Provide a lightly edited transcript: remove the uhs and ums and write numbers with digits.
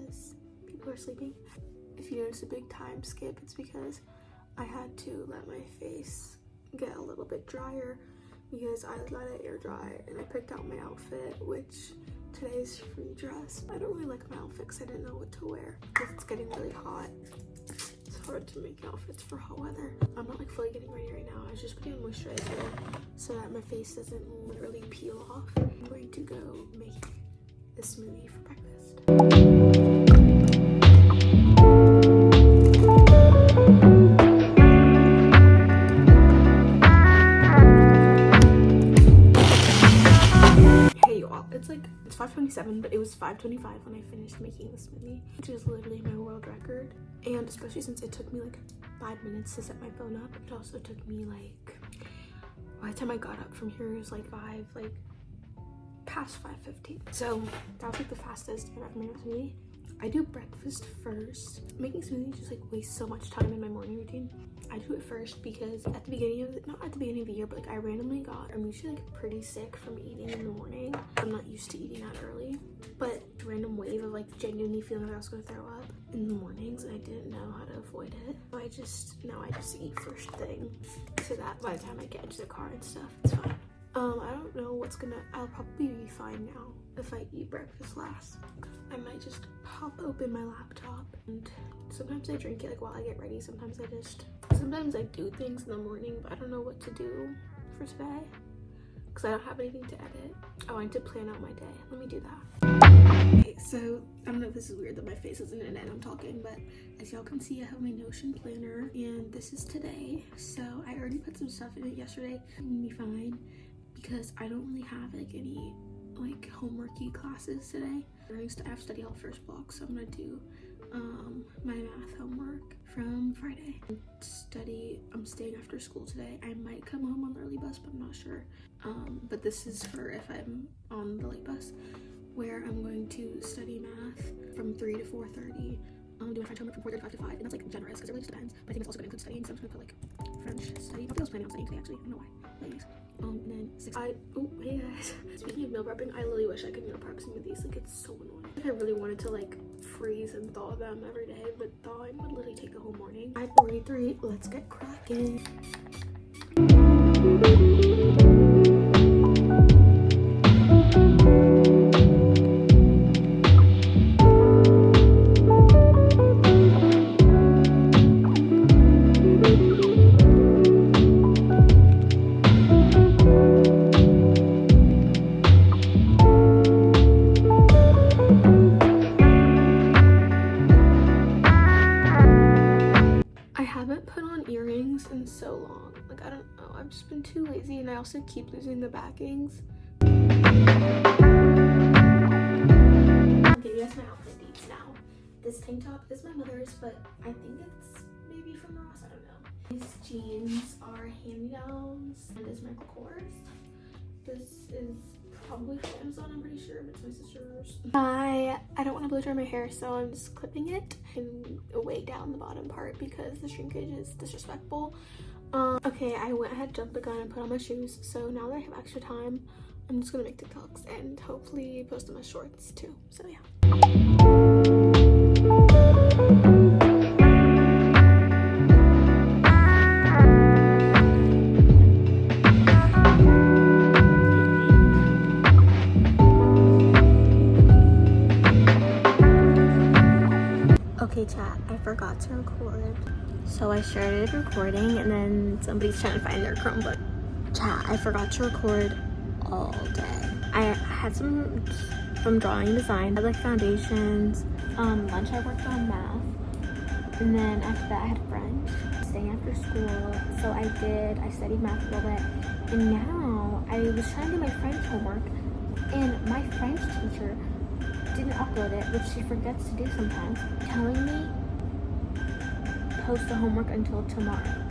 because people are sleeping. If you notice a big time skip, it's because I had to let my face get a little bit drier because I let it air dry, and I picked out my outfit, which today's free dress. I don't really like my outfit because I didn't know what to wear because it's getting really hot. It's hard to make outfits for hot weather. I'm not like fully getting ready right now. I was just putting on moisturizer so that my face doesn't literally peel off. I'm going to go make a smoothie for breakfast. It's 5:27, but it was 5:25 when I finished making the smoothie, which is literally my world record. And especially since it took me like 5 minutes to set my phone up, it also took me like, by the time I got up from here, it was like past 5:15. So that was like the fastest I've ever made a smoothie. I do breakfast first. Making smoothies just like wastes so much time in my morning routine. I do it first because at the beginning of not at the beginning of the year, but like I'm usually like pretty sick from eating in the morning. I'm not used to eating that early, but a random wave of like genuinely feeling like I was gonna throw up in the mornings, and I didn't know how to avoid it. So I just eat first thing so that by the time I get into the car and stuff, it's fine. I don't know I'll probably be fine now if I eat breakfast last. I might just pop open my laptop, and sometimes I drink it like while I get ready. Sometimes I do things in the morning, but I don't know what to do for today because I don't have anything to edit. Oh, I need to plan out my day. Let me do that. Okay, so I don't know if this is weird that my face isn't in it and I'm talking, but as y'all can see, I have my Notion planner, and this is today. So I already put some stuff in it yesterday. I'm gonna be fine because I don't really have like any like homeworky classes today. I have study hall first block, so I'm gonna do my math homework from Friday. I'm staying after school today. I might come home on the early bus, but I'm not sure. But this is for if I'm on the late bus, where I'm going to study math from 3 to 4:30. I'm doing French homework from 4:35 to 5, and that's like generous because it really just depends. But I think it's also gonna include studying, so I'm just gonna put like French study. I think I was planning on studying today actually. I don't know why. But anyways. And then 6. Hey guys. Speaking of meal prepping, I literally wish I could meal prep smoothies. Like, it's so annoying. Like, I really wanted to like freeze and thaw them every day, but thawing would literally take the whole morning. 5:43. Let's get cracking. In so long, like I don't know, I've just been too lazy, and I also keep losing the backings. Okay, yes, my outfit beats now. This tank top is my mother's, but I think it's maybe from Ross, I don't know. These jeans are hand-me-downs, and it's Michael Kors. This is probably from Amazon, I'm pretty sure, but it's my sister's. I don't want to blow dry my hair, so I'm just clipping it and way down the bottom part because the shrinkage is disrespectful. Okay, I went ahead, jumped the gun, and put on my shoes. So now that I have extra time, I'm just gonna make TikToks and hopefully post them as shorts too. So yeah. Okay chat, I forgot to record. So I started recording and then somebody's trying to find their Chromebook. Chat, I forgot to record all day. I had some from drawing and design. I had like foundations. Lunch I worked on math. And then after that I had French. Staying after school. So I studied math a little bit. And now I was trying to do my French homework, and my French teacher didn't upload it, which she forgets to do sometimes, telling me post the homework until tomorrow.